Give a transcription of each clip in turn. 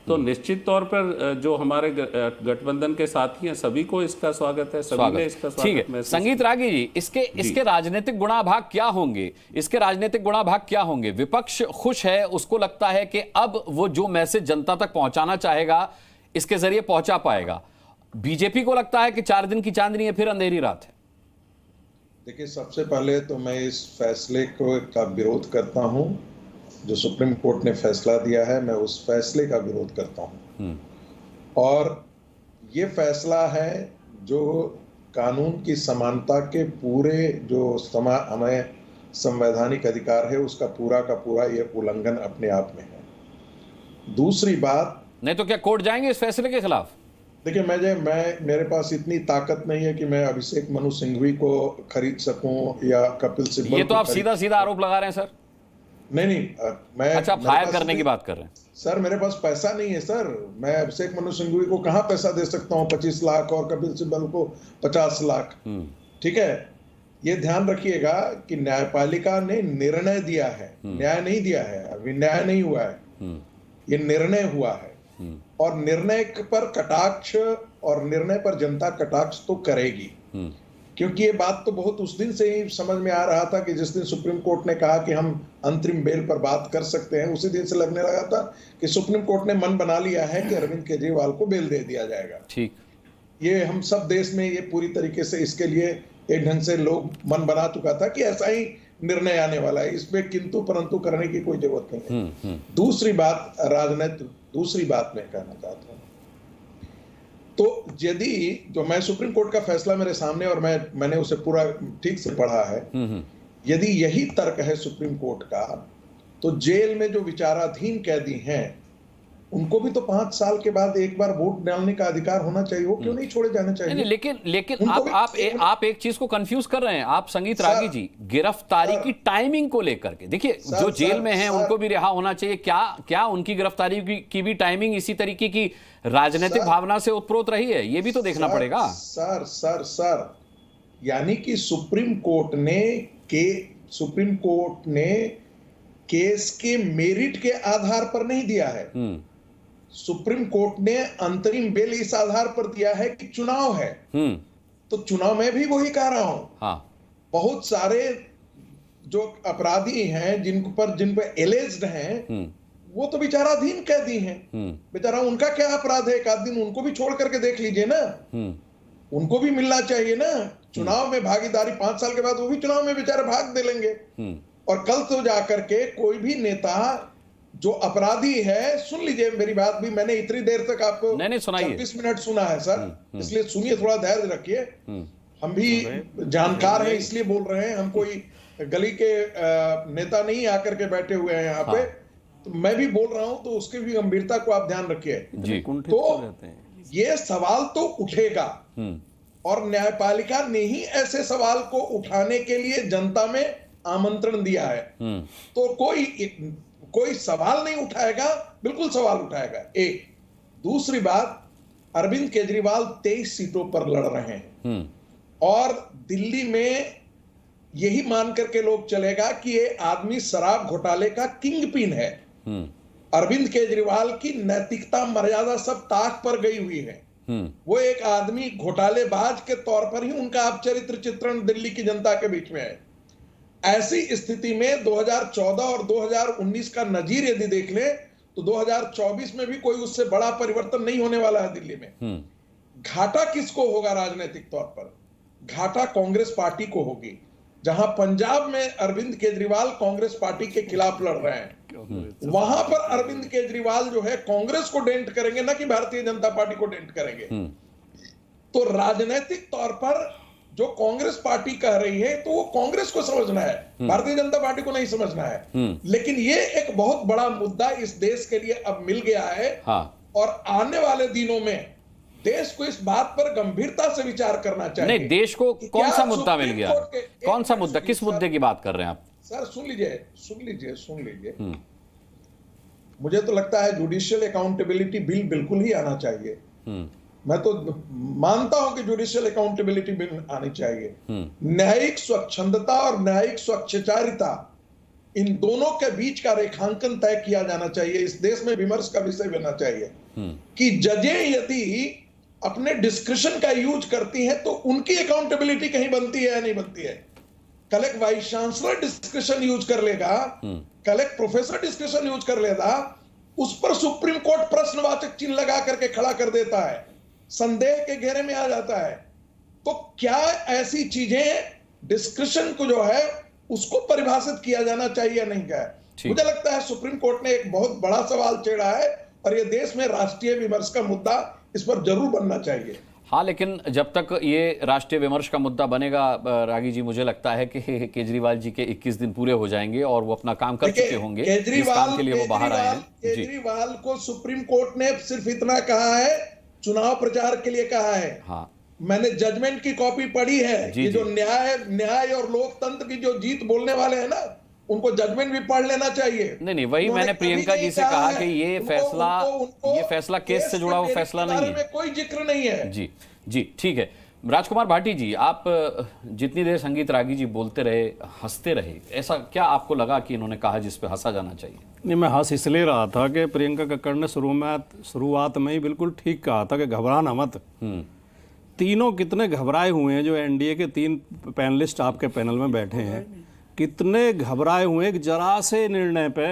तो निश्चित तौर पर जो हमारे गठबंधन के साथी हैं सभी को इसका स्वागत है, सभी ने इसका स्वागत महसूस। संगीत रागी जी, इसके राजनीतिक गुणाभाग क्या होंगे? इसके राजनीतिक गुणाभाग क्या होंगे? विपक्ष खुश है, उसको लगता है कि अब वो जो मैसेज जनता तक पहुंचाना चाहेगा इसके जरिए पहुंचा पाएगा। बीजेपी को लगता है कि 4 दिन की चांदनी है, फिर अंधेरी रात है। देखिए, सबसे पहले तो मैं इस फैसले का विरोध करता हूं। जो सुप्रीम कोर्ट ने फैसला दिया है, मैं उस फैसले का विरोध करता हूं। और ये फैसला है जो कानून की समानता के पूरे जो हमें संवैधानिक अधिकार है उसका पूरा का पूरा ये उल्लंघन अपने आप में है। दूसरी बात, नहीं तो क्या कोर्ट जाएंगे इस फैसले के खिलाफ? देखिए, मेरे पास इतनी ताकत नहीं है कि मैं अभिषेक मनु सिंघवी को खरीद सकूं या कपिल सिब्बल। ये तो आप सीधा सीधा आरोप लगा रहे हैं सर। नहीं, मैं अच्छा, फायर करने की बात कर रहे हैं सर। मेरे पास पैसा नहीं है सर। मैं अभिषेक मनु सिंघवी को कहां पैसा दे सकता हूं? 25 लाख और कपिल सिब्बल को 50 लाख। ठीक है, ये ध्यान रखिएगा कि न्यायपालिका ने निर्णय दिया है, न्याय नहीं दिया है, अभी न्याय नहीं हुआ है, ये निर्णय हुआ है। और निर्णय पर कटाक्ष और निर्णय पर जनता कटाक्ष तो करेगी, क्योंकि ये बात तो बहुत उस दिन से ही समझ में आ रहा था कि जिस दिन सुप्रीम कोर्ट ने कहा कि हम अंतरिम बेल पर बात कर सकते हैं, उसी दिन से लगने लगा था कि सुप्रीम कोर्ट ने मन बना लिया है कि अरविंद केजरीवाल को बेल दे दिया जाएगा। ठीक, ये हम सब देश में ये पूरी तरीके से इसके लिए एक ढंग से लोग मन बना चुका था कि ऐसा ही निर्णय आने वाला है, इसमें किंतु परंतु करने की कोई जरूरत नहीं है। दूसरी बात, राजनीतिक दूसरी बात मैं कहना चाहता हूं, तो यदि जो मैं सुप्रीम कोर्ट का फैसला मेरे सामने और मैंने उसे पूरा ठीक से पढ़ा है, यदि यही तर्क है सुप्रीम कोर्ट का, तो जेल में जो विचाराधीन कैदी हैं उनको भी तो 5 साल के बाद एक बार वोट डालने का अधिकार होना चाहिए। वो क्यों नहीं छोड़े जाने चाहिए? नहीं, लेकिन आप एक चीज को कंफ्यूज कर रहे हैं आप संगीत रागी जी, गिरफ्तारी की टाइमिंग को लेकर के। देखिए, जो जेल में हैं उनको भी रिहा होना चाहिए। क्या उनकी गिरफ्तारी की भी टाइमिंग इसी तरीके की राजनीतिक भावना से उत्प्रोत रही है? ये भी तो देखना पड़ेगा। सर, यानी कि सुप्रीम कोर्ट ने केस के मेरिट के आधार पर नहीं दिया है। सुप्रीम कोर्ट ने अंतरिम बेल इस आधार पर दिया है कि चुनाव है। तो चुनाव में भी वही कह रहा हूं। हाँ। बहुत सारे जो अपराधी हैं जिन पे एलेज्ड हैं, वो तो विचाराधीन कैदी हैं। बेचारा, उनका क्या अपराध है? एक आध दिन उनको भी छोड़ करके देख लीजिए ना, उनको भी मिलना चाहिए ना। चुनाव में भागीदारी 5 साल के बाद वो भी चुनाव में बेचारे भाग दे लेंगे। और कल तो जाकर के कोई भी नेता जो अपराधी है, सुन लीजिए मेरी बात भी, मैंने इतनी देर तक आपको 26 मिनट सुना है सर, इसलिए सुनिए, थोड़ा धैर्य रखिए। हम भी जानकार हैं इसलिए बोल रहे हैं, हम कोई गली के नेता नहीं आकर के बैठे हुए हैं यहाँ पे। तो मैं भी बोल रहा हूं, तो उसकी भी गंभीरता को आप ध्यान रखिए। तो ये सवाल तो उठेगा, और न्यायपालिका ने ही ऐसे सवाल को उठाने के लिए जनता में आमंत्रण दिया है। तो कोई सवाल नहीं उठाएगा, बिल्कुल सवाल उठाएगा। एक दूसरी बात, अरविंद केजरीवाल 23 सीटों पर लड़ रहे हैं, और दिल्ली में यही मान करके लोग चलेगा कि ये आदमी शराब घोटाले का किंग पिन है। अरविंद केजरीवाल की नैतिकता मर्यादा सब ताक पर गई हुई है। वो एक आदमी घोटालेबाज के तौर पर ही उनका आप चरित्र चित्रण दिल्ली की जनता के बीच में है। ऐसी स्थिति में 2014 और 2019 का नजीर यदि देख ले, तो 2024 में भी कोई उससे बड़ा परिवर्तन नहीं होने वाला है दिल्ली में। घाटा किसको होगा राजनीतिक तौर पर? घाटा कांग्रेस पार्टी को होगी, जहां पंजाब में अरविंद केजरीवाल कांग्रेस पार्टी के खिलाफ लड़ रहे हैं। वहां पर अरविंद केजरीवाल जो है कांग्रेस को डेंट करेंगे, ना कि भारतीय जनता पार्टी को डेंट करेंगे। तो राजनीतिक तौर पर जो कांग्रेस पार्टी कह रही है, तो वो कांग्रेस को समझना है, भारतीय जनता पार्टी को नहीं समझना है। लेकिन ये एक बहुत बड़ा मुद्दा इस देश के लिए अब मिल गया है। और आने वाले दिनों में देश को इस बात पर गंभीरता से विचार करना चाहिए। नहीं, देश को कौन सा मुद्दा मिल गया? कौन सा मुद्दा? किस मुद्दे की बात कर रहे हैं आप? सर सुन लीजिए। मुझे तो लगता है जुडिशियल अकाउंटेबिलिटी बिल बिल्कुल ही आना चाहिए। मैं तो मानता हूं कि जुडिशियल अकाउंटेबिलिटी बिल आनी चाहिए। न्यायिक स्वच्छंदता और न्यायिक स्वच्छचारिता इन दोनों के बीच का रेखांकन तय किया जाना चाहिए। इस देश में विमर्श का विषय बनना चाहिए कि जजें यदि अपने डिस्क्रिशन का यूज करती हैं तो उनकी अकाउंटेबिलिटी कहीं बनती है या नहीं बनती है। कल एक वाइस चांसलर डिस्क्रिशन यूज कर लेगा, कल एक प्रोफेसर डिस्क्रिशन यूज कर लेगा, उस पर सुप्रीम कोर्ट प्रश्नवाचक चिन्ह लगा करके खड़ा कर देता है, संदेह के घेरे में आ जाता है। तो क्या ऐसी चीजें डिस्क्रिशन को जो है उसको परिभाषित किया जाना चाहिए या नहीं? क्या है? मुझे लगता है सुप्रीम कोर्ट ने एक बहुत बड़ा सवाल छेड़ा है और ये देश में राष्ट्रीय विमर्श का मुद्दा इस पर जरूर बनना चाहिए। हाँ, लेकिन जब तक ये राष्ट्रीय विमर्श का मुद्दा बनेगा रागी जी, मुझे लगता है कि केजरीवाल जी के 21 दिन पूरे हो जाएंगे और वो अपना काम कर चुके होंगे। इस काम के लिए वो बाहर आए हैं। केजरीवाल को सुप्रीम कोर्ट ने सिर्फ इतना कहा है, चुनाव प्रचार के लिए कहा है। हाँ, मैंने जजमेंट की कॉपी पढ़ी है। ये जो न्याय और लोकतंत्र की जो जीत बोलने वाले हैं ना, उनको जजमेंट भी पढ़ लेना चाहिए। नहीं, वही मैंने प्रियंका जी से कहा कि ये फैसला केस से जुड़ा हुआ फैसला नहीं है, कोई जिक्र नहीं है। जी, ठीक है। राजकुमार भाटी जी, आप जितनी देर संगीत रागी जी बोलते रहे, हंसते रहे, ऐसा क्या आपको लगा कि इन्होंने कहा जिस पे हंसा जाना चाहिए? नहीं, मैं हंस इसलिए रहा था कि प्रियंका कक्कड़ ने शुरुआत में ही बिल्कुल ठीक कहा था कि घबराना मत। तीनों कितने घबराए हुए हैं, जो एनडीए के 3 पैनलिस्ट आपके पैनल में बैठे हैं, कितने घबराए हुए हैं। जरा से निर्णय पे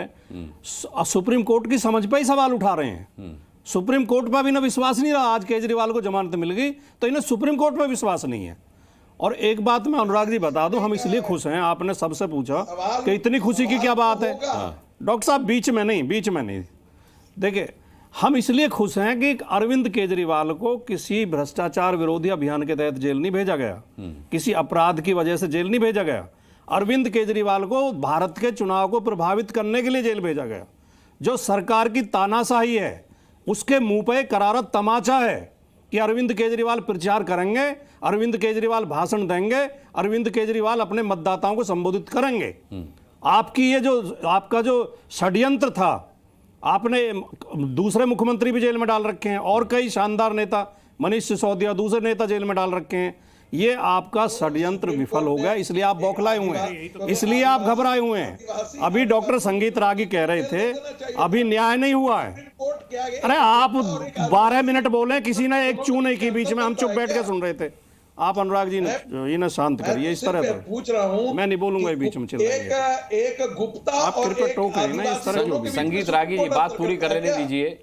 सुप्रीम कोर्ट की समझ पे ही सवाल उठा रहे हैं। सुप्रीम कोर्ट पर भी ना विश्वास नहीं रहा। आज केजरीवाल को जमानत मिल गई तो इन्हें सुप्रीम कोर्ट पर विश्वास नहीं है। और एक बात मैं अनुराग जी बता दूं, हम इसलिए खुश हैं, आपने सबसे पूछा कि इतनी खुशी की क्या बात है। डॉक्टर साहब बीच में नहीं देखिए, हम इसलिए खुश हैं कि अरविंद केजरीवाल को किसी भ्रष्टाचार विरोधी अभियान के तहत जेल नहीं भेजा गया, किसी अपराध की वजह से जेल नहीं भेजा गया। अरविंद केजरीवाल को भारत के चुनाव को प्रभावित करने के लिए जेल भेजा गया। जो सरकार की तानाशाही है उसके मुंह पे करारा तमाचा है कि अरविंद केजरीवाल प्रचार करेंगे, अरविंद केजरीवाल भाषण देंगे, अरविंद केजरीवाल अपने मतदाताओं को संबोधित करेंगे। आपका जो षड्यंत्र था, आपने दूसरे मुख्यमंत्री भी जेल में डाल रखे हैं और कई शानदार नेता, मनीष सिसोदिया, दूसरे नेता जेल में डाल रखे हैं। ये आपका षड्यंत्र विफल हो गया, इसलिए आप बौखलाए हुए हैं, इसलिए आप घबराए हुए हैं। अभी डॉक्टर संगीत रागी कह रहे थे अभी न्याय नहीं हुआ है। अरे आप 12 मिनट बोले, किसी ने एक चू नहीं की बीच में, हम चुप बैठ के सुन रहे थे। आप अनुराग जी इन्हें शांत करिए। इस तरह से पूछ रहा हूँ, मैं नहीं बोलूंगा बीच में। एक गुप्ता आप कृपया टोक रहे हैं ना इस तरह। संगीत रागी जी बात पूरी करने दीजिए।